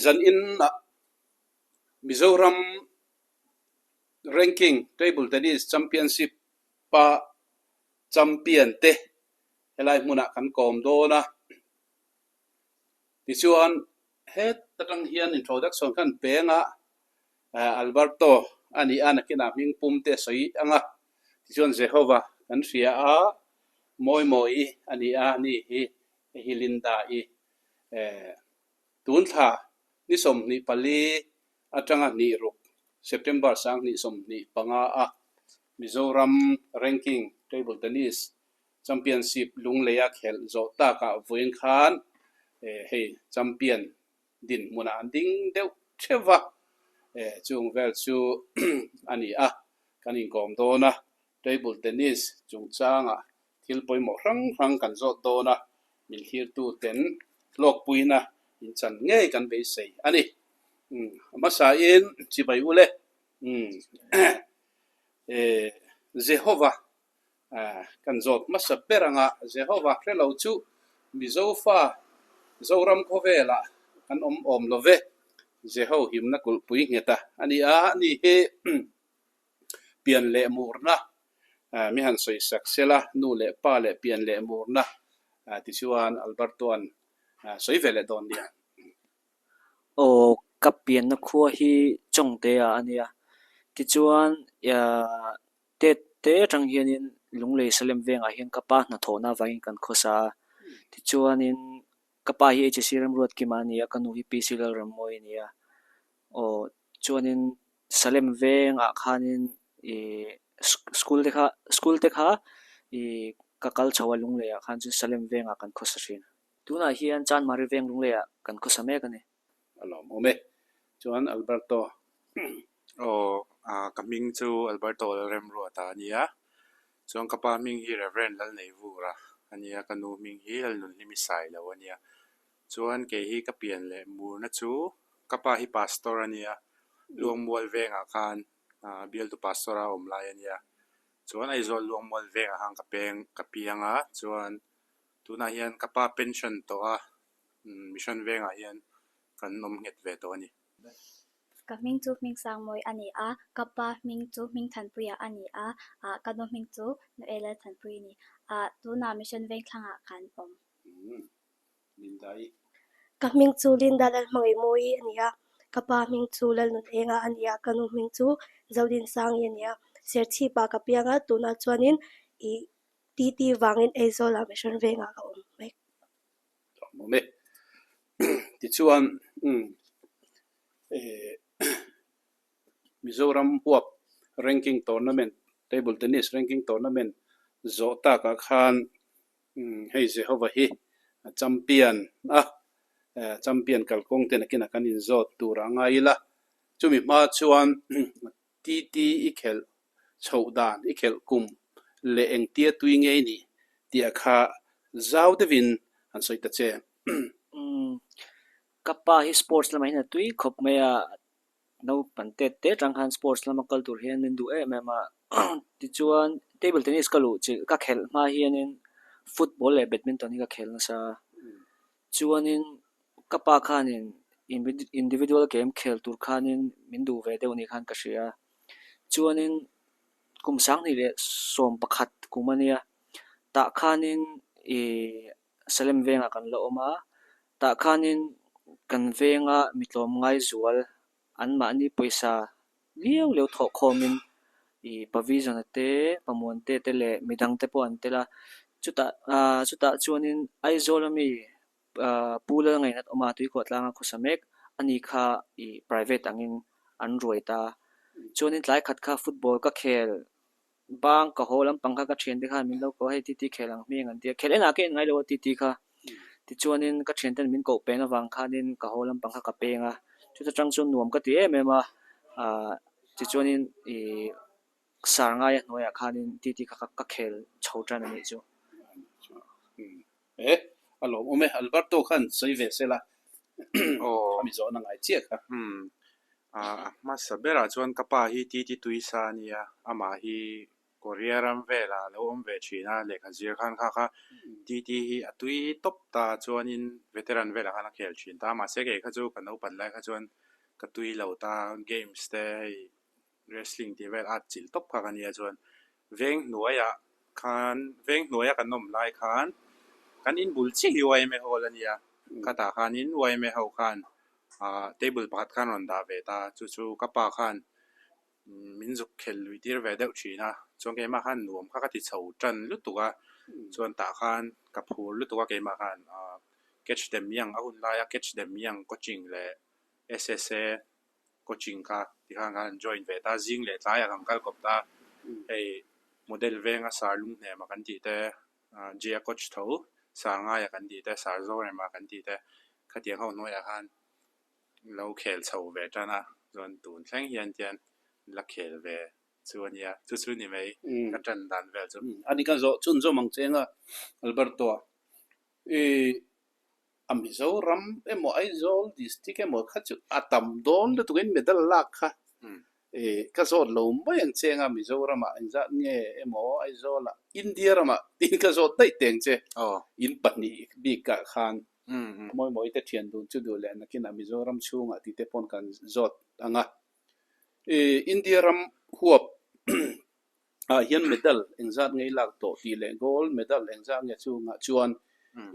zan in Mizoram ranking table tennis championship pa champion te helai muna kan kom do na ti chuan het tatang hian introduction kan penga Alberto ani anakina ming pumte soi anga ti chuan Jehovah kan ria a moi ani a ni hi Linda I tun tha ni som ni pali atanga ni ru September sang ni som ni panga a Mizoram ranking table tennis championship lungleya khel zo ta ka voin khan hey champion din muna ding deu cheva chung vel chu ani a kanin kom do na table tennis chung changa thil poimo rang kan zo do na min hir tu ten lok puina in chan nge kan be sei ani masa in chibai ule Jehovah kan zot masa peranga Jehovah krelo chu Mizofa Zoram Kovela kan om love Jeho himna kul pui ngeta ani a ni he pian le murna mi han soi saksela nu le pa le pian le murna ti chuan Albertoan soi vele don dia o kapian na khuwa hi chongte a ania ti chuan ya te tang hianin lunglei salem venga hian kapa na thona wangin kan khosa ti chuanin kapa hi HSC ramruat kimania kanu hi PCL ramoi nia o chuanin salem venga khanin school te kha kakal chawa lungleya khan chu salem venga kan khosa rin tuna hian chan mari veng lungleya kan khosa me kani alom ome chuan Alberto coming to Alberto remruat ania chuan kapa ming hi reverend lal nei vura ania kanu ming hi lal nun limisai lo ania chuan ke hi kapian le murna chu kapa hi pastor ania luangmual venga khan bial tu pastora omlai ania chuan aizol luangmual venga hang kapeng kapianga chuan tuna hian kapa pension to a mission venga hian kan nom nget ve to ani kaming chu ming sang moi ani a kapa ming chu ming thanpuya ani a kanu ming chu no ela thanpui ni tuna mission veng thanga khan om Lindai kaming chu Linda lal mangai moi ania kapa ming chu lal nun enga ania kanu ming chu zodin sang ania serchi pa kapianga tuna chuanin I TT wangin ezola mission venga ka om mai ome ti chuan Mizoram Huap ranking tournament table tennis ranking tournament zota ka khan hey Jehovah hi champion kalkong te nakina kanin zot turanga ila chumi ma chuan TT ikhel choudan ikhel kum le engtia tuinge ni ti akha zau devin an soita che kapa hi sports lama hina tui khop maya no pante te tanghan sports lama culture hian nin du mema ti chuan table tennis kalu chi ka khel ma hianin football le badminton hi ka khel na sa chuanin kapa khanin individual game khel tur khanin min du ve deuni khan ka ria chuanin kumsang ni le som pakhat kumania ta khanin salem venga kan lo oma ta khanin kan venga mitlom ngai zual anma ni poisa leo tho khomin provision te pamon te le midang te pon te la chuta chuanin aizolami pula ngai nat oma tui ko tlanga khosamek ani kha private angin anroita chuanin tlai khat kha football ka khel bang ka holam pangkha ka thien te kha min lo ko hei ti khelang mi ngan ti khelena ke ngai lo ti kha ti chuanin ka thien ten min ko pena wang khanin ka holam pangkha ka penga chuta changchon nuam ka ti mema ti chuanin sarnga ya noya khanin ti ka khel chhotran ani chu alo ome Alberto khan soi ve sela mi zo na ngai che kha ma sabera chuan kapa hi ti tuisa nia ama hi Korea ram vela lo om ve China le khazir khan kha TT hi atui top ta chuanin veteran vela khan khel chin ta ma se ge kha chu kan no pan lai kha chuan ka tui lo ta games te wrestling ti vel at chil top kha kan ya chuan veng nuaya khan veng nuaya kan nom lai khan kan in bul chi hiwai me hol ania kata khan in wai me ho khan table pat khan on da ve ta chu ka pa khan min zuk khel lui tir ve deuh thina chuan ke ma khan nuam kha ka ti chho tan lu tuka chuan ta khan ka phur lu tuka ke ma khan catch them yang a hun lai catch them yang coaching le SSA coaching ka ti khan join ve ta jing le tlai ang kal kop ta ei model venga sarlung ne ma kan ti te jia coach tho sanga ya kan ti te sarzo ne ma kan ti te khatiang ho noi a khan lo khel chho ve tana chuan tun thleng hian tian la khel ve chuania chu ni mai ka tan dan vel chu ani kan zo chun zo mang chenga Alberto amizo ram emo aizol district emo khachu atam don le tugen medal lak kha ka zo lo mai ang chenga mizo rama inza nge emo aizola India rama tin ka zo tai teng che in pani bi ka khan moi te thian dun chu du le na kin amizo ram chunga ti te pon kan zot anga India ram huap hian medal engzat ngei lak to ti le gold medal engzat nge chunga chuan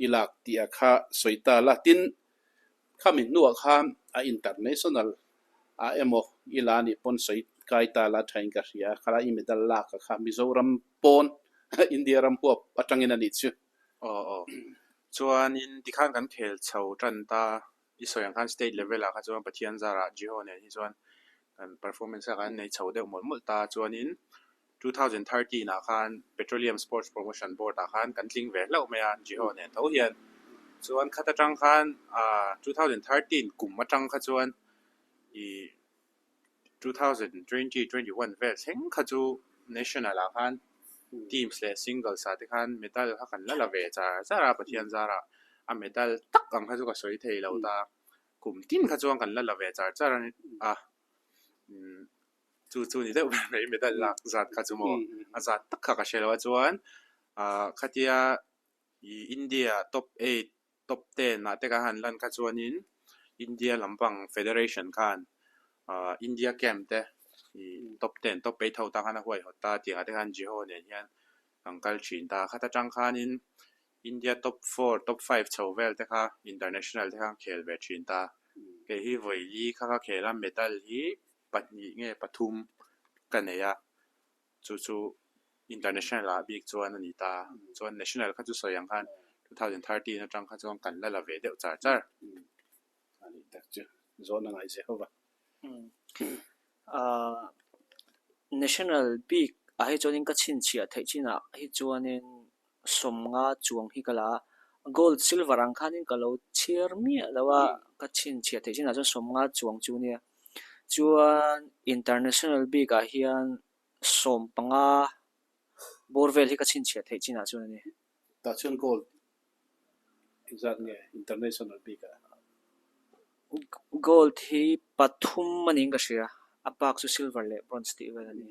ilak ti akha soita latin khamin nu khan international emo ilani pon soi kai ta la thain ka ria khala I medal lak kha mizoram pon India ram huap atangin ani chu chuan in dikhan kan khel chho tan ta isoyang khan state level a kha chuan pathian zara jiho ne hi chuan kan performance kan nei chho deuh mol ta chuan in 2013 na khan Petroleum Sports Promotion Board a khan kan tling ve lo me an jiho ne tho hian chuan khata tang khan 2013 kum ma tang kha chuan I 2020-21 ve theng kha chu national a khan teams le singles a te khan medal ha kan la ve zara pathian zara a medal tak ang kha chu ka soi thei lo ta kum tin kha chuan kan la ve char chu ni deuh mai medal lak zat kha chu mo a zat tak kha ka shelo chuan khatia I India top 8 top 10 na te ka han lan kha chuan in India lampang federation khan India camp te top 10 top 8 thau ta khan a huai hota ti ha te khan jiho ne hian angkal chin ta khata tang khan in India top 4 top 5 chhovel te kha international te khan khel ve chin ta ke hi voi li kha khela medal hi patni nge pathum kaneya chu international a big chuan ani ta chuan national kha chu soyang khan 2013 na tang kha chuan kan la ve deuh char ani tak chu zona ngai se hova national big a hi chuanin ka chin chia thei china hi chuanin somnga chuang hi kala gold silver ang khanin kalo chir mi lawa ka chin chia thei china chu somnga chuang chu nia chuan international big a hian som panga borvel hi ka chin chia thei china chu ni ta chun gold exact nge international big gold hi pathum maning ka sia apak su silver le bronze ti velani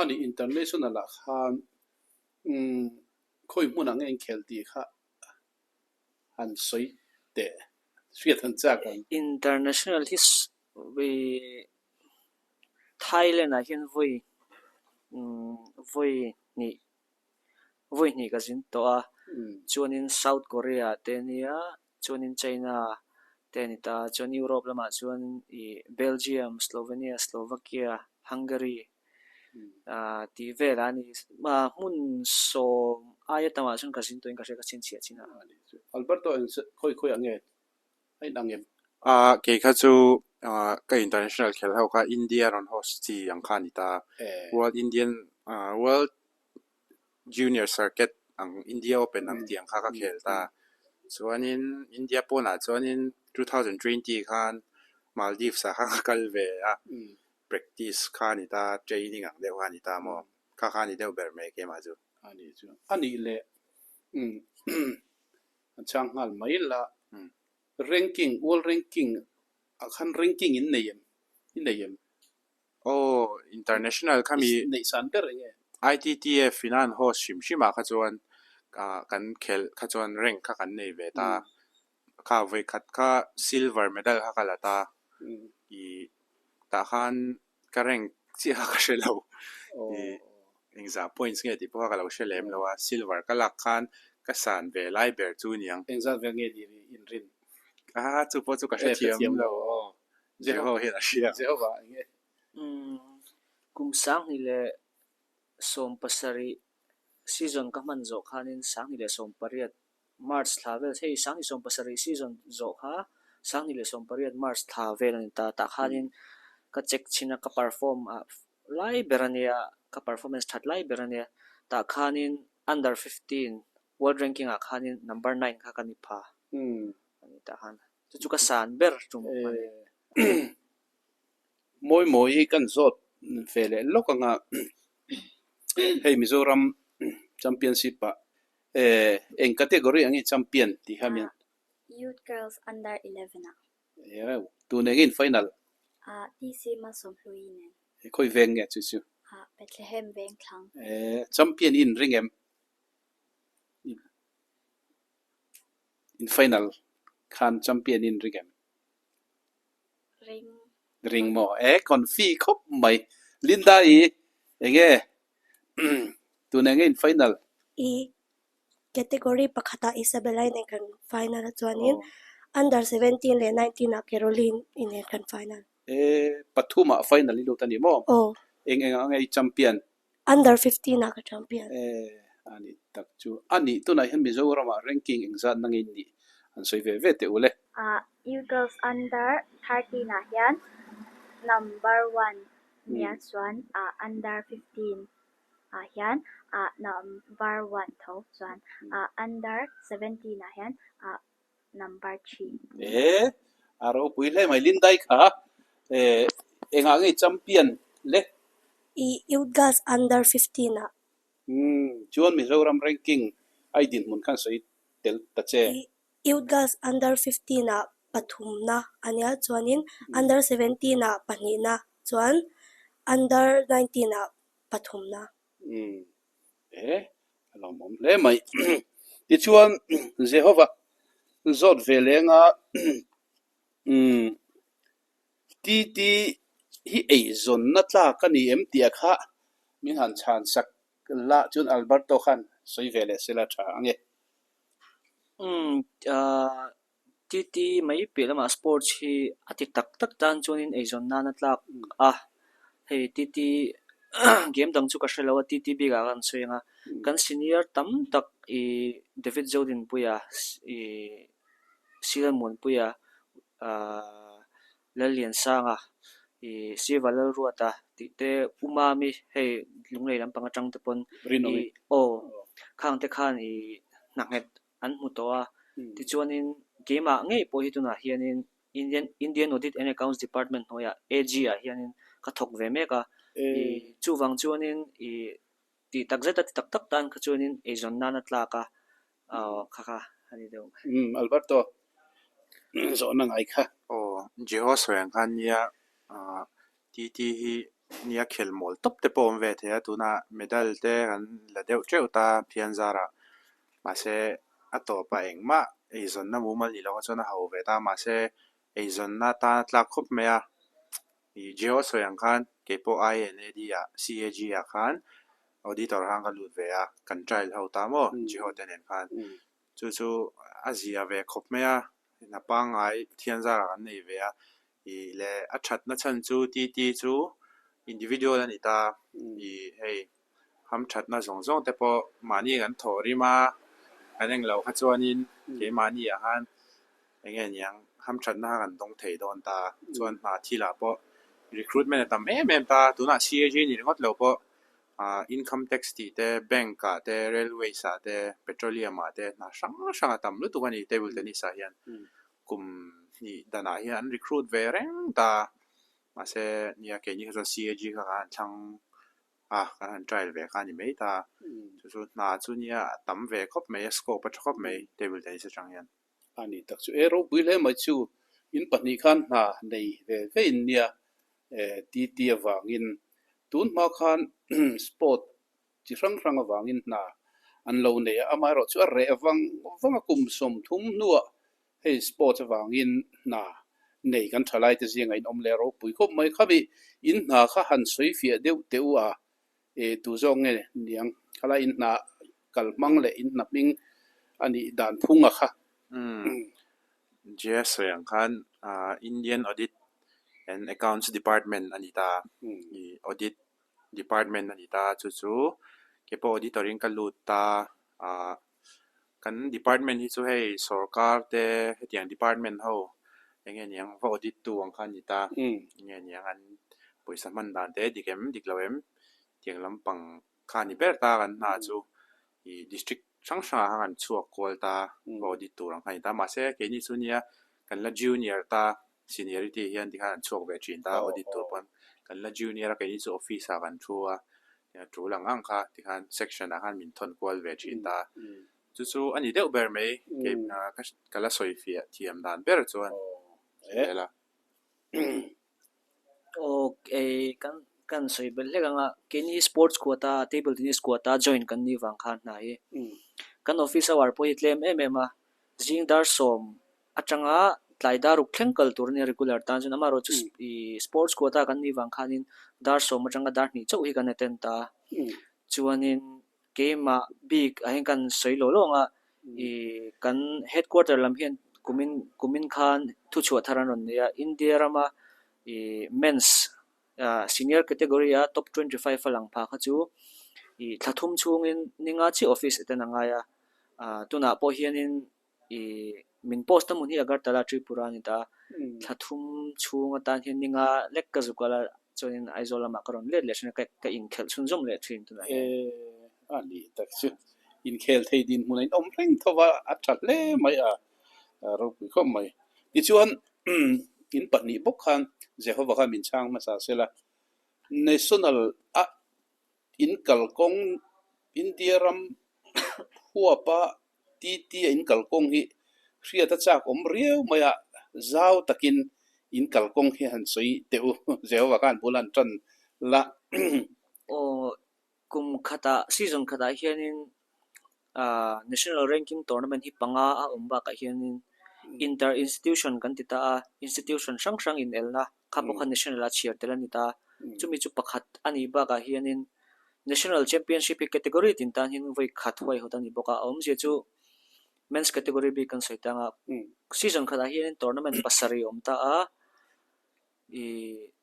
ani international a khan khoi mun ang en khel ti kha han soi te swiat han cha kan international his we Thailand a hian voi ni ka jin to a chuanin South Korea te nia chuanin China te ni ta chuan Europe lama chuan Belgium Slovenia Slovakia Hungary ti vela ni ma mun so aya tama chun ka jin to in ka chin chia china Alberto khoi ange ai dangem ke kha chu ka international khel ho kha India ron host chi ang khan ita World Junior Circuit ang India Open ang tiang kha khel ta chuanin India pona chuanin 2020 khan Maldives a kal ve practice khan ita training ang deuh khan ita mo kha ni deuh ber me ke ma chu ani le chang hal mai la ranking world ranking akhan ranking in neyem international kami nei san ber nge ITTF นั้นโฮสชิมาขจวนกันเคลขจวนแรงคักกันในเวตาค่าไว้คัดค่าซิลเวอร์เมดัลฮักละตาอีตาคันกะแรงสิฮักเชลาวอีexact points เงติพวกเราเฉลมแล้วว่า silver ก็หลักคันก็สานเวไลเบอร์จูเนียง exact เวงดีอินรินจุปจุกะเทียมแล้วเจ้าเฮ็ดอาชีพเจ้าว่าเงี้ยกุมสังนี่แหละสมปสรีซีซั่นก็มันโจคานินสังนี่แหละสมปริยดมาร์ชลาเวลเฮ้ยสังนี่สมปสรีซีซั่นโจคาสังนี่แหละสมปริยดมาร์ชลาเวลนี่ตาคานินก็เช็คชินะก็ perform ไลเบรเนียก็ performance ทัดไลเบรเนียตาคานิน under 15 world ranking คานิน number 9 ค่ะกันนี่พาอันนี้ตาคันจุกะสานเบรจุมมวยกันสดเฟลโลกงะเฮ้ยมิโซรัมแชมเปี้ยนชิปเอ็งแคตตากรีอันนี้แชมเปี้ยนที่ฮามิน Youth Girls Under 11 ตัวเองin final ที่ซีมาสมลุยเนี่ยค่อยเวงเงี้ยจู่เบธเลเฮมเวงครั้งแชมเปี้ยนin ring em in final คันแชมเปี้ยนin ring em ring หมอคอนฟีครบไหมลินดาเองตัวเองin final category ปะขตาอิซาเบลในกัน final จวนนี้ under 17 และ 19 นะแคโรลีนinกัน final ปทุมะ final ลิโลตันนี่หมอเองไงแชมเปี้ยน under 15 นะก็แชมเปี้ยนอันนี้ตักจูอันนี้ตัวไหนเห็นมิโซรามา ranking เองซะนั่งอินนี่อันสวยเวทอุเลYouth Girls Under 30 นะยัน number 1เนี่ยส่วนunder 15ยันnumber 1เท่าส่วน under 17 นะยันnumber 3เราปุยเลยไม่ลินได้ค่ะเองไงแชมเปี้ยนเล่Youth Girls Under 15 นะจวนมิโซราม ranking ไอดินมุนคันสวยเตลตัดเจYouth Girls Under 15 นะปฐุมนะอันนี้จวนนี้ Under 17 นะปนินะจวน Under 19 นะปฐุมนะเราหมอเลยไม่ที่ชวนเจ้าว่าจอดเวลงอ่ะที่ฮีเอซอนนัดละกันนี่เตียค่ะมีหันชานสักละจนอัลเบร์โตขันสวยเวลเสละช้างที่ไม่เปลี่ยนมาสปอร์ตที่อาทิตย์ตักจานจนไอซอนนัดละเฮ้ยที่เกมดังจุกเชลว่าที่บีกันสวยงากันซีเนียร์ตั้มตักเดวิดโจดินปุยซีเลมอนปุยเลเลียนซังซีวาลรัวตาที่เตอุมามิเฮ้ยลุงเลยลำปังจังตะปนข้างเตขันนักเน็ตอันมุตัวที่ชวนนินเกมง่ายพอฮิตุนะเฮียนิน Indian Audit and Accounts Department โนยา AG เฮียนินกระทกเวเมกจูวังชวนนินที่ตักเจตที่ตักตันกชวนนินจอนนัดลากค่ะอันนี้เดียวอัลเบร์โตสอนนังไอค่ะจิโอสวยกันเนี่ยที่เนี่ยเคลมอลท็อปเตปอมเวทเนี่ยตัวน่ะเมดัลเตกันละเดียวเจ้าตาเพียนซาระมาเซอัตโตไปเองมาจอนน่ะมูมันลีแล้วก็จอนน่ะเอาเวตามาเซจอนน่ะตาตลักคบเมียจิโอสวยกันเก็บไอเอ็นเอดีอะ CAG อะกันออดิตอร์ฮังกันลุดเวียกันใจเอาตามโอจิโอเดนกันจู่ๆอาเซียเวคบเมียนับปังไอเทียนซาระกันในเวียเลอัจฉริยะชั้นจู่จู่อินดิวิดวลนี่ตาเฮ้ยคำชัดน่ะส่งแต่พอมานี่กันถอริมาอันนั้นเราขัดจวนินเกมานี่กันอย่างเงี้ยยังคำชัดน่ะกันต้องเทโดนตาจวนมาที่ละพอ recruitment ตามแม่ตาตัวน่ะ CAG นี่ก็แล้วพอincome tax ที่แต่ bank แต่ railway แต่ petroleum แต่น่ะช่างตามรู้ตัวนี่ table tennis สายันกุมนี่ดานาเฮียน recruit เวรงตามาเสเนี่ยแกนี่ก็ CAG กันช่างกัน trial เวกันนี่ไม่ตาจู่ๆน่าจู่เนี่ยตามเวครบไม่ scope ครบไม่ table tennis จังยันอันนี้ตักจู่เราบุยเลยมาจู่อินปันนี่คันในเวอินเนี่ยที่วางอินตุนมาคันสปอร์ต chi rang awangin na an lo ne amai ro chu re awang kum som thum nuwa hei sport awangin na nei kan thalai te zinga in omle ro pui khop mai khabi in na kha han soi fia deu a tu zong nge niang khala in na kalmang le in na ping ani dan phunga kha yes yang kan Indian Audit and Accounts Department anita i audit department anita chu ke po auditoring kaluta kan department hi chu hei sarkar te hetiang department ho enge niang va audit tu ang khan ita enge niang an poisa man dan te dikem diklawem tiang lampang khani ber ta kan na chu i district sangsha han chuak kol ta audit tu ang khan ita ma se ke ni chu nia kan la junior ta seniority hian ti khan chuak ve chin ta audit tu pon kan la junior ke ni chu office a kan thua ya tu lang ang kha ti khan section a han min thon kwal ve chin ta chu ani deuh ber mai ke na kala soi fia thiam dan ber chuan ela okay kan soi bel le nga keni sports quota table tennis quota join kan ni wang khan na hi kan office war po hitlem ma jing dar som atanga tlaida ru khlengkal turni regular tan jun amaro chu sports quota kan ni wang khanin dar som atanga dar ni chau hi kan aten ta chuanin game big ahin kan soi lo nga kan headquarter lam hian kumin khan thu chu tharan on ya India rama men's senior category top 25 falang pha kha chu thlathum chungin ninga chi office etananga ya tuna po hianin min post mun hi agartala tripura ni ta thlathum chunga tan hian ninga lekka zukala chonin aizola makaron le lesna ka in khel chunjom le thin tuna ani tak chu in khel thei din mun om reng thowa athat le mai ro pu khom mai ti chuan in patni bok khan jehova kha min chang ma sa sela national in kalkong India ram huapa ti in kalkong hi ria ta chak om riau maya zau takin in kalkong hi han soi teu jehova kan bulan tan la kum khata season khata hianin national ranking tournament hi panga umba ka hianin inter institution kan tita institution sang in elna khapokha national chair telanita chumi chu pakhat ani ba ka hianin national championship category tin tan hin voi khatwai hodani boka om je chu men's category bi kan soitanga season khada hianin tournament pasari omta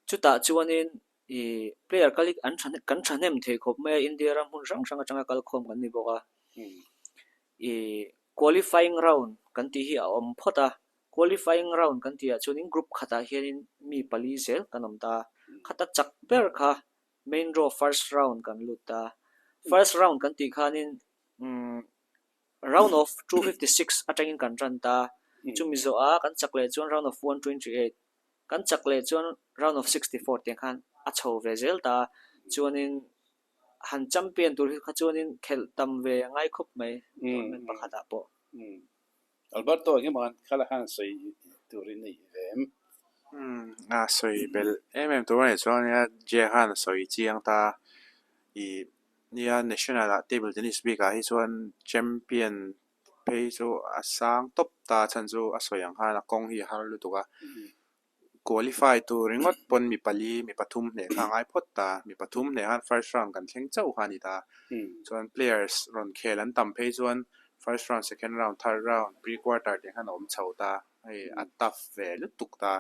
chuta chuanin player kalik an kan thanem the khop me India ram hun sang atanga kal khom kan ni boka qualifying round kan ti hi om phota qualifying round kan ti chunin group khata hianin mi pali zel kanomta khata chak ber kha main draw first round kan luta first round kan ti khanin round of 256 atangin kan ranta chumizo kan chakle chuan round of 128 kan chakle chuan round of 64 te khan a chho resel ta chuanin han champion tur kha chuanin khel tam ve ngai khop mai men pakhata po Alberto nge man khala han sei turin ni vem soi bel to ne chuan ya je han soi chiang ta nia national table tennis big hi chuan champion pei chu asang top ta chan chu asoyang han kong hi har lu tuka qualify to ringot pon mi pali mi pathum ne khangai photta mi pathum ne han first round kan thleng chau hani ta chuan players ron khelan tam pei chuan first round second round third round pre quarter te han om chauta ai a tough ve lu tukta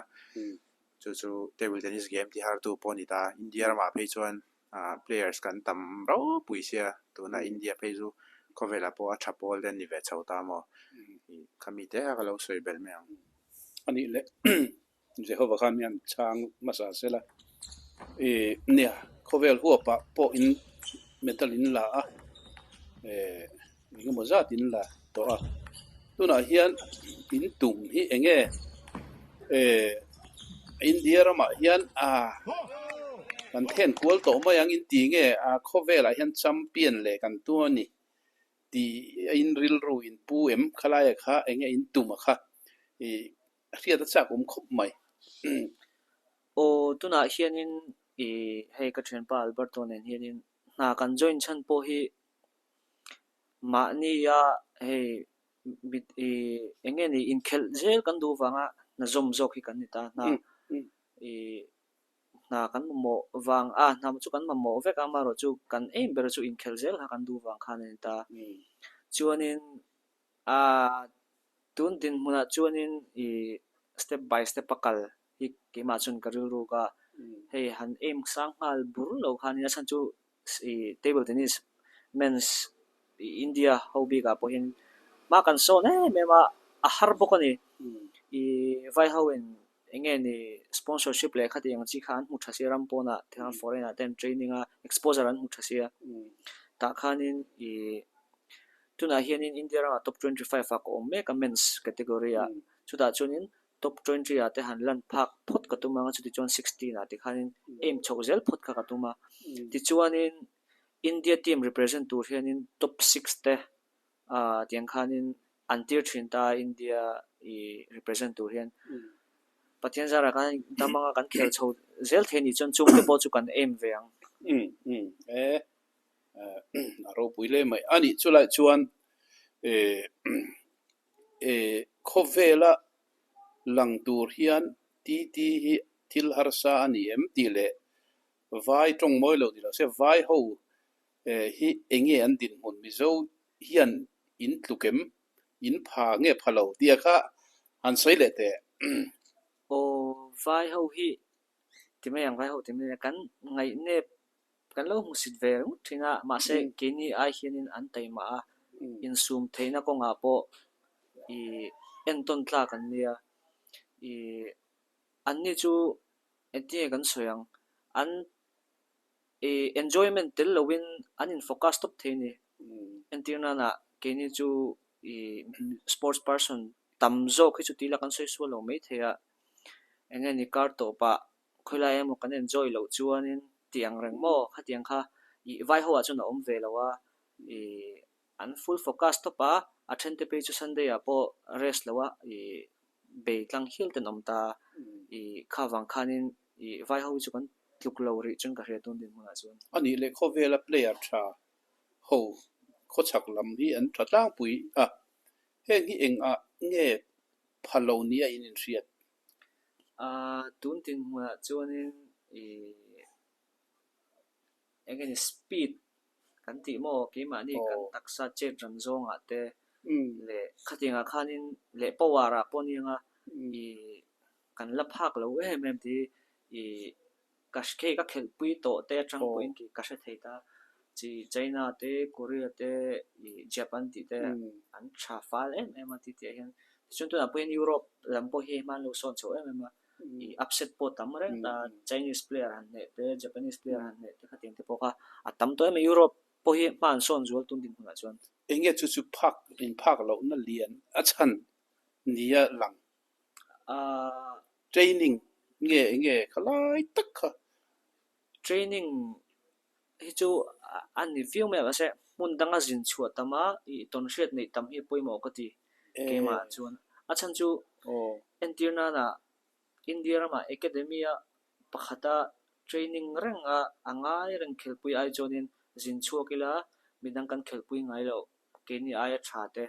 chu table tennis game ti har tu poni ta India ma pei chuan players kan tam ro puisia tu na India pei chu kovela po a chapol den ni ve chauta mo kamite a lo soi bel me ani le jehova khan mian chang masa sela nia kovel huapa po in metal in la ni mo za tin la to tuna hian in tum hi enge India rama hian kan then kual to ma yang in ti nge kovel a hian champion le kan tu ni ti in ril ru in pu em khala ya kha enge in tum kha ria ta chak khop mai tuna hianin hei ka thlen pa Alberto nen hianin na kan join chan po hi ma ni ya he bit enge ni in khel zel kan du wanga na zom zok hi kan ni ta na na kan mo wang na chu kan mo vek ama ro chu kan aim ber chu in khel zel ha kan du wang khan ni ta chuanin tun din muna chuanin step by step pakal hi ke ma chun karil ro ka hey han aim sang hal bur lo khan ni chan chu table tennis men's India hobby ka po hin ma kan so me ma a har bo ko ni vai hawen enge ni sponsorship le khati ang chi khan mu thase ram po na thal foreign ten training exposure an mu thase ta khanin tuna hian in India ra top 25 ko me ka men's category chuda chunin top 20 ate han lan phak phot ka tuma chu ti chon 16 ate khanin aim chozel phot ka tuma ti chuanin India team represent tur hian in top 6 te tiang khanin antir thin ta India represent tur hian pathian zara kan tamanga kan khel chho zel theni chon chung te po chu kan aim veang aro puile mai ani chulai chuan khovela langtur hian ti hi thil harsa ani em ti le vai tong moi lo di lo se vai ho hi enge an din mun mi zo hian in tlukem in pha nge phalo tia kha an sei le te vai ho hi ti me yang vai ho ti me kan ngai ne kan lo mu sit ve thina ma se kini ai hianin an taima in sum theina ko nga po enton tla kan nia anni chu etie kan soyang an enjoyment tel lowin an in focus top theini entirna na kini chu sports person tamzo khi chu tila kan soi su lo mai thea enge ni kar to pa khoila em kan enjoy lo chuanin tiang reng mo khatiang kha vai ho a chu na om ve lawa an full focus to pa athente pe chu sunday a po rest lawa be tlang hil ten om ta khawang khanin vai ho chu kan tluk lo ri chung ka he ton din ma chuan ani le khovela player tha ho kho chak lam hi an thatlang pui he hi eng nge phalo nia in riat tun tin ma chuanin again speed kan ti mo ke ma ni kan taksa che ram zong ate le khatinga khanin le pawara poninga kan la phak lo mem ti kashke ka khel pui to te chang point ki kasha theita chi China te Korea te Japan ti te an cha fal em ti te hian chun tu na point Europe lampo he man lo son cho em upset po tamre ta Chinese player han ne te Japanese player han ne te khating te poka atam to em Europe po hi man son zol tun din na chuan enge chu phak in phak lo na lian a chan nia lang training nge khalai tak kha training hi chu an ni view me ase mun danga jin chua tama ton shet nei tam hi poimo ka ti ke ma chuan a chan chu entirna na India ma academia pakhata training ranga angai rang khelpui ai chonin jin chua kila midang kan khelpui ngai lo ke ni ai thate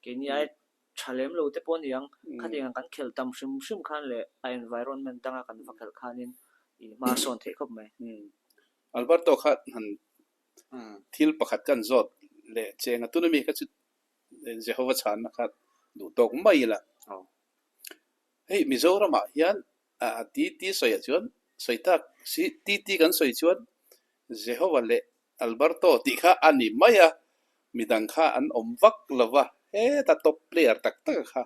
ke ni ai thalem lo te pon yang khading kan khel tam shim khan le environment danga kan vakhel khanin ma son the khop mai Alberto khat han thil pakhat kan zot le chenga tunami ka chu Jehovah chan na khat du tok mai la hey Mizoram hian ti soya chuan soita si ti kan soi chuan Jehovah le Alberto ti kha ani maya midang kha an omwak lawa ta top player tak kha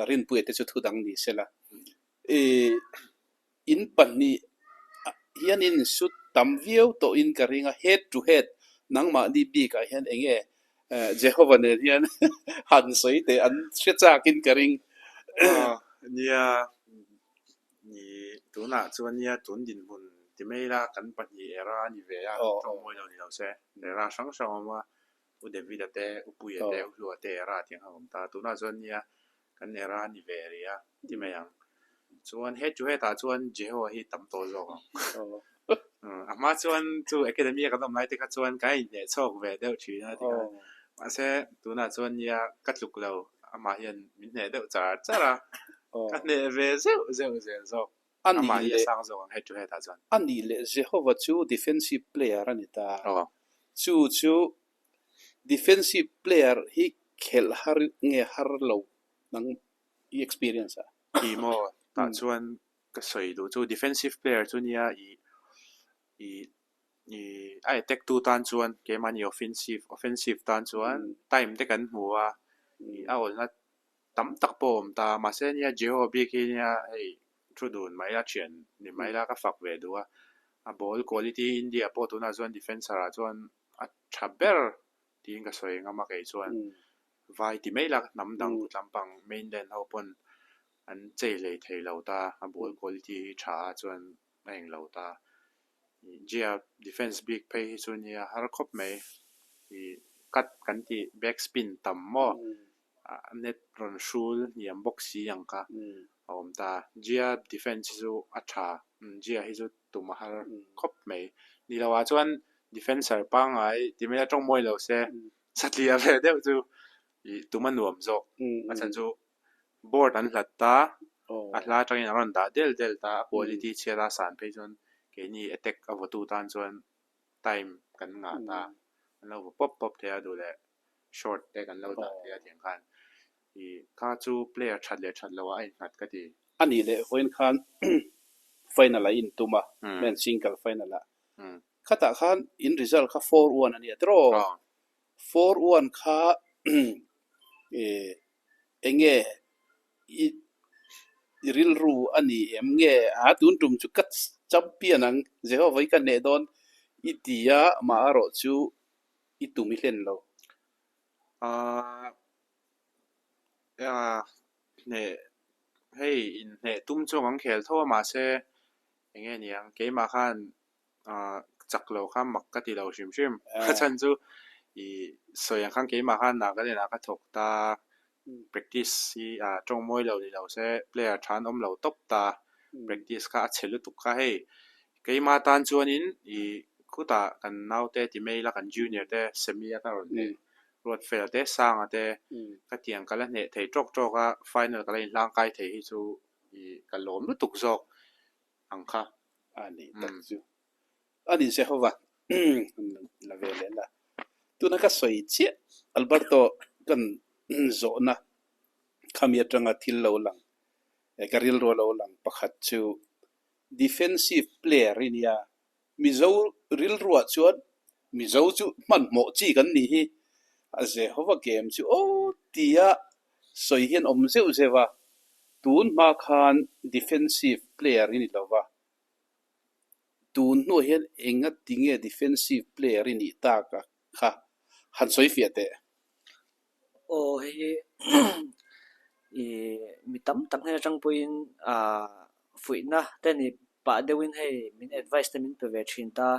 rin pui te chu thudang ni sela in pani hian in shoot tam view to in karinga head to head nangma ni bi ka hian enge Jehovah ne hian han soi te an shecha kin karing nia ni tuna chuan nia tun din mun ti mai la kan pani era ni ve ya tong moi lo ni lo se le ra sang sang ma u de vida te u pu ye te u lo te era ti ha ta tuna chuan nia kan era ni ve ria ti mai yang chuan he chu he ta chuan Jehovah hi tam to zo มาชวนจู academy ก็ต้องไล่ที่ก็ชวนไกเนี่ยชอกแวเดลชื่อนะที่มาเสตัวน่ะชวนเนี่ยกัดลุกเรามาเห็นมิเนี่ยเดลจ้าล่ะกันเนี่ยเวเซซอกอันนี้เลยสร้างซอกให้จูให้ตาจวนอันนี้เลยเจฮว่าจู defensive player อันนี้ตาจู defensive player ฮีเขลหาเงหาโลนัง experience อีโมตาชวนก็สวยดูจู defensive player จูเนี่ยไอ้เทคตูตานชวนเกมมันนี่ offensive ตานชวนtime เทกันหัวเอาละตําตักปอมตามาเสเนี่ยเจโอบีกิเนี่ยไอ้ทรูดูนไม่ละเชียนนี่ไม่ละก็ฝักเวดัวball quality India ปอตุนะชวน defense ราชวนชับเบอร์ที่ก็สวยงามก็ชวนไว้ที่ไม่ละนำดังลำปัง main lane เฮาปนอันเจเลยเทเราตา ball quality ชาชวนแม่งเราตาJia defense big pay sunia har khop mai I kat kan ti back spin tam mo net run shul niam box yang ka om ta Jia defense su acha Jia hi su tum har khop mai ni lawa chuan defender pa ngai ti me tong moi lo se satlia ve de chu I tuman nuam zo achan chu board an latta atla tang ron da del ta quality chera san pe chon ke ni attack of tu tan chuan time kan nga ta lo pop the du le short te kan lo da te thiang khan I ka chu player chat lo ai nat ka ti ani le hoin khan final in tuma men single final la khata khan in result kha 4-1 ani draw 4-1 kha enge ril ru ani emnge a tun tum chu kat champion ang jeho vai kan ne don itia ma aro chu itumi hlen lo ne hey in ne tum chong ang khel tho ma se enge niang ke ma khan chak lo kha mak ka ti lo shim chan chu I soyang khan ke ma khan na ka le na ka thok ta practice si chong moi lo ni lo se player than om lo top ta practice ka chelu tu kha hey ke ma tan chuan in I khuta kan nau te ti mai la kan junior te semi ka ron ne rot fel te sang ate ka tiang ka la ne thei trok ka final ka lai lang kai thei hi chu I ka lom lu tuk zok ang kha ani tak chu ani se hova la vele la tu na ka soi chi Alberto kan zona khamia tanga thil lo lang karil ro lo lang pakhat chu defensive player in ya mizo ril ro chuan mizo chu man mo chi kan ni hi aze hova game chu tia soi hian om zeu zewa tun ma khan defensive player in lova tun no hian enga tinge defensive player in ta ka kha han soi fiate he mi tam tak ne chang puin fuina te ni pa dewin he min advice te min pe ve thin ta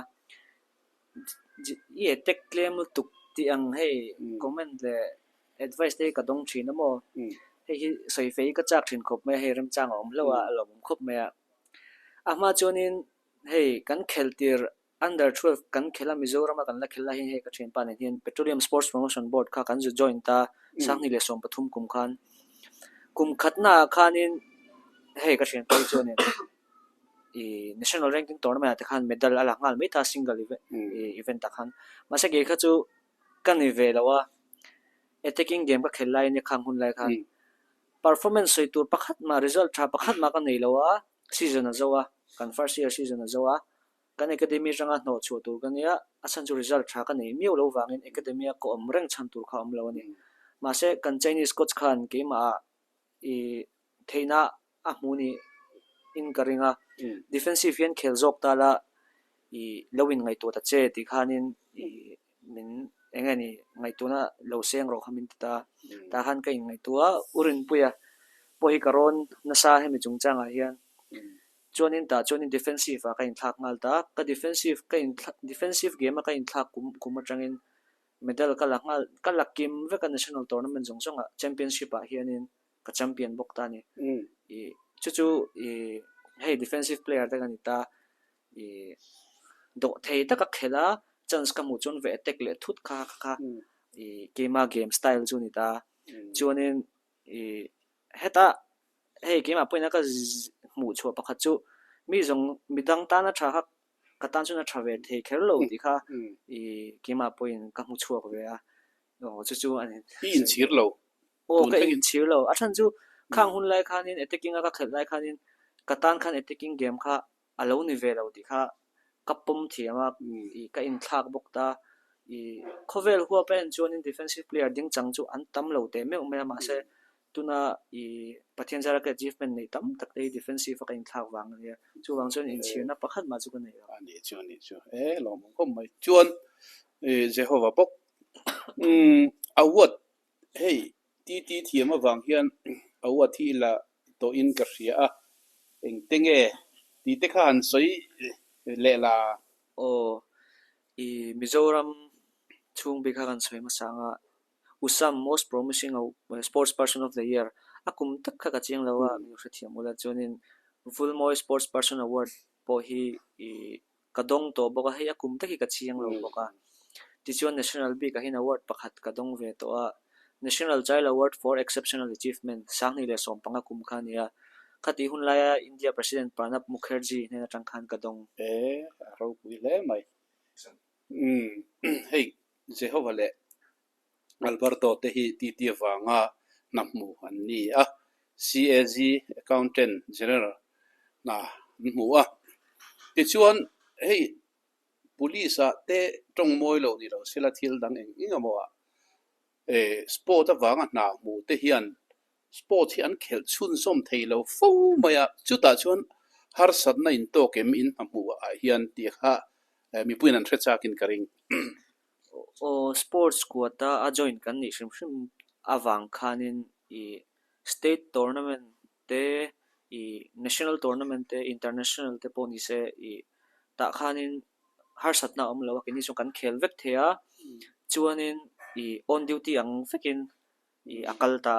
ye tek claim tuk ti ang he comment le advice te ka dong thin mo he soi fei ka chak thin khop me he ram chang om lawa lom khop me ama chonin he kan khel tir under 12 kan khela Mizoram kan la khela hi he ka thin pa ne hin Petroleum Sports Promotion Board kha kan join ta sang ni le som pathum kum khan kum khatna khanin he ka thin pa chonin national ranking tournament ta khan medal ala ngal me ta single event ta khan mase ge kha chu kan ni ve lawa attacking game ka khelai ni khang hun lai khan performance soi tur pakhat ma result tha pakhat ma kan nei lawa season a zawa kan first year season a zawa kan academy ranga no chu tur kan ya asan chu result tha kan nei miu lo wangin academy ko om reng chan tur kha om lo ni ma se kan Chinese coach khan ke ma theina a muni in karinga defensive yan khel jok ta la lowin ngai to ta che ti khanin min engani ngai to na lo seng ro khamin ta han kai ngai to urin puya pohi karon na sa he mi chungchanga hian chonin defensive ka in thak ngal ta ka defensive game ka in thak kum atangin medal ka langal ka lakim ve ka national tournament jongsonga championship a hianin ka champion bok ta ni chu hey defensive player ta ganita do thei ta ka khela chance ka mu chon ve tek le thut kha i game style chu ni ta chuanin i heta hei game a poina ka mu chu pakha chu mi jong midang ta na tha ka tan chu na travel thei khel lo ti kha i game a poin ka mu chu ko ve a no chu an in chir lo o ka in chir lo a than chu khang hun lai khanin attacking ka khel lai khanin ka tan khan attacking game kha alo ni ve lo ti kha kapum thiama I ka in thak bok ta I khovel huwa pen chuanin defensive player ding chang chu an tam lo te me ma se tuna I pathian jara ka achievement nei tam tak dei defensive ka in thak wang ne chu wang chon in chirna pakhat ma chu ka nei ani chu lo mong ko mai chuan Jehovah bok awat hey ti thiama wang hian awat hi la to in ka ria a eng tenge ti te khan soi le la o I Mizoram chung bikha kan soi ma sanga usam most promising sports person of the year akum tak kha ka chiang lawa mi hre thiamula chonin Fulmoy sports person award po hi kadong to boka hi akum tak hi ka chiang lo boka ti chuan national big ka hin award pakhat kadong ve to a national child award for exceptional achievement sangni le sompanga kum khania khati hunlaya India president Pranab Mukherjee ne tang khan kadong ro pui le mai hey Jehovah le Alberto te hi ti wanga namu anni a CAG accountant general na mu a ti chuan hey police te tong moi lo ni lo sila thil dang eng inga mo a sport awanga na mu te hian sport hian khel chun som theilo fo maya chuta chuan har sat na in to kem in amu a hian ti kha mi puinan threchakin karing o sports quota a join kan ni shrim awang khanin I state tournament te I national tournament te international te poni se I ta khanin har satna omlo kini chu kan khel vek thea chuanin I on duty ang fekin I akalta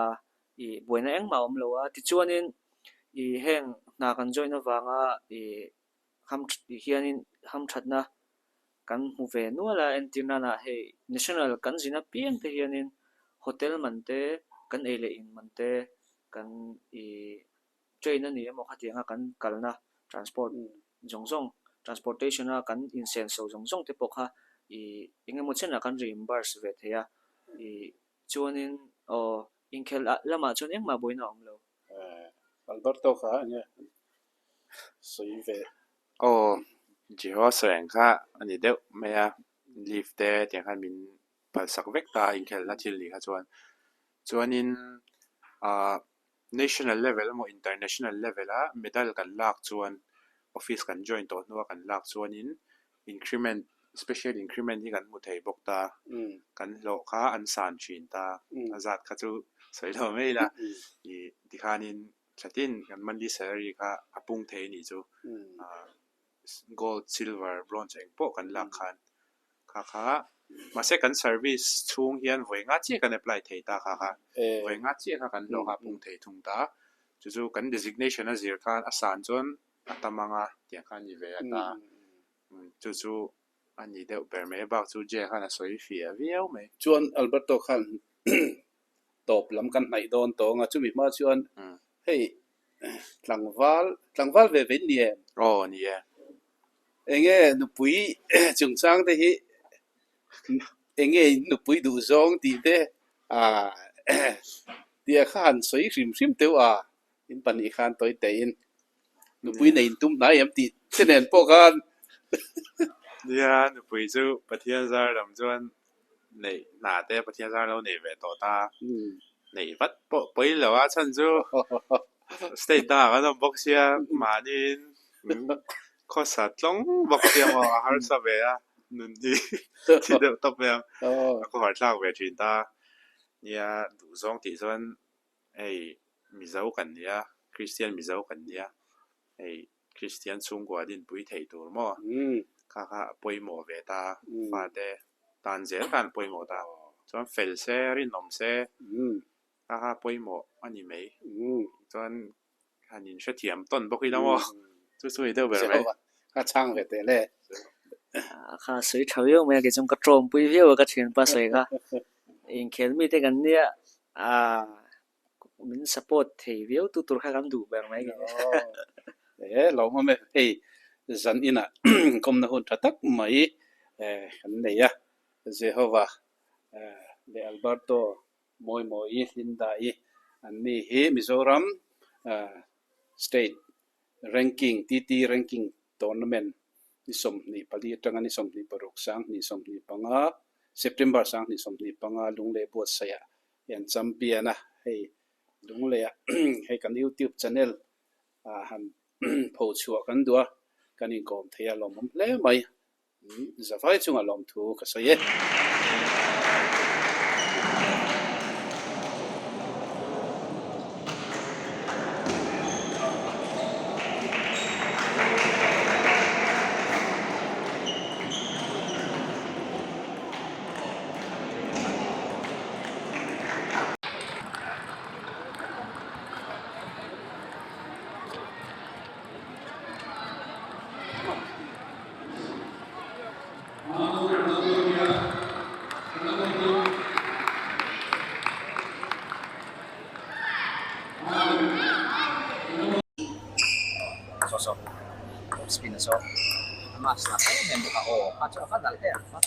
I buena eng ma omlo a ti chuanin I heng na kan join awanga I ham hianin ham thatna kan mu ve nuala entina na hey national kan zina piang te hianin hotel man te kan ele in man te kan I train ani mo khatianga kan kalna transport jongjong transportation a kan insen so jongjong te pokha I engemo chena kan reimburse ve thea I chuanin o inkhel lama chon engma boina omlo Alberto kha nya soi ve Jehovah Sang kha ani deuh maya leave te tiang khan min palsak vek ta in khel na thil li kha chuanin national level mo international level a medal kan lak chuan office kan join to no kan lak chuanin increment special increment hi kan mu thei bok ta kan lo kha an san thin ta azat kha chu soilo mai la I dikhanin chatin kan monthly salary kha apung thei ni chu gold silver bronze eng po kan lak khan kha ma second service chung hian voinga chi kan apply thei ta kha voinga chi kha kan lo ha pung thei thung ta chu kan designation a zir khan asan chon atamanga tiang khan ni ve ata chu ani deuh ber me ba chu je khan a soi fia viau mai chuan Alberto khan top lam kan nai don to nga chumi ma chuan hey tlangwal ve ven ni ni enge nu pui chung chang te hi enge nu pui du zong ti te dia khan soi rim teu in pani khan toi te in nu pui nei tum na yam ti chenen po khan dia nu pui chu pathian zar lam chuan nei na te pathian zar lo nei ve to ta nei vat po poi lo a chan chu state ta ga no boxia manin khosa tlong boxia ma har sa ve a nun di ti de top ya ko har thak ve thin ta nia du zong ti chuan ei mi zau kan nia Christian mi zau kan nia ei Christian chung kwa din pui thei tur mo kha poimo ve ta fa te tan zel kan poimo ta chuan fel se ri nom se kha poimo ani mei chuan hanin hre thiam ton boki da mo chu i deuh ber mai kha chang ve te le ค่ะสวยเฉาอยู่แม่ก็จงกระโจมปุยเพียวก็เถียนปาสวยก็เองเขียนมีแต่กันเนี่ยมันสปอร์ตเทวิวตุตุค่ะกันดูแบบไหนกันเรามาไม่เฮ้ซันอินะกมนะหุ่นทักไม่อันนี้เจโฮวาเดอัลเบร์โตมอยลินดาอันนี้มิโซรัมstate ranking TT ranking tournament ni som ni pali tanga ni som ni paruk sang ni som ni panga September sang ni som ni panga lungle bo saya yan champion hey lungle hey kan YouTube channel han pho chua kan dua kan in kom thea lom le mai zafai chunga lom thu ka saye sosok spin so mas na kayo member ka o at saka dal mas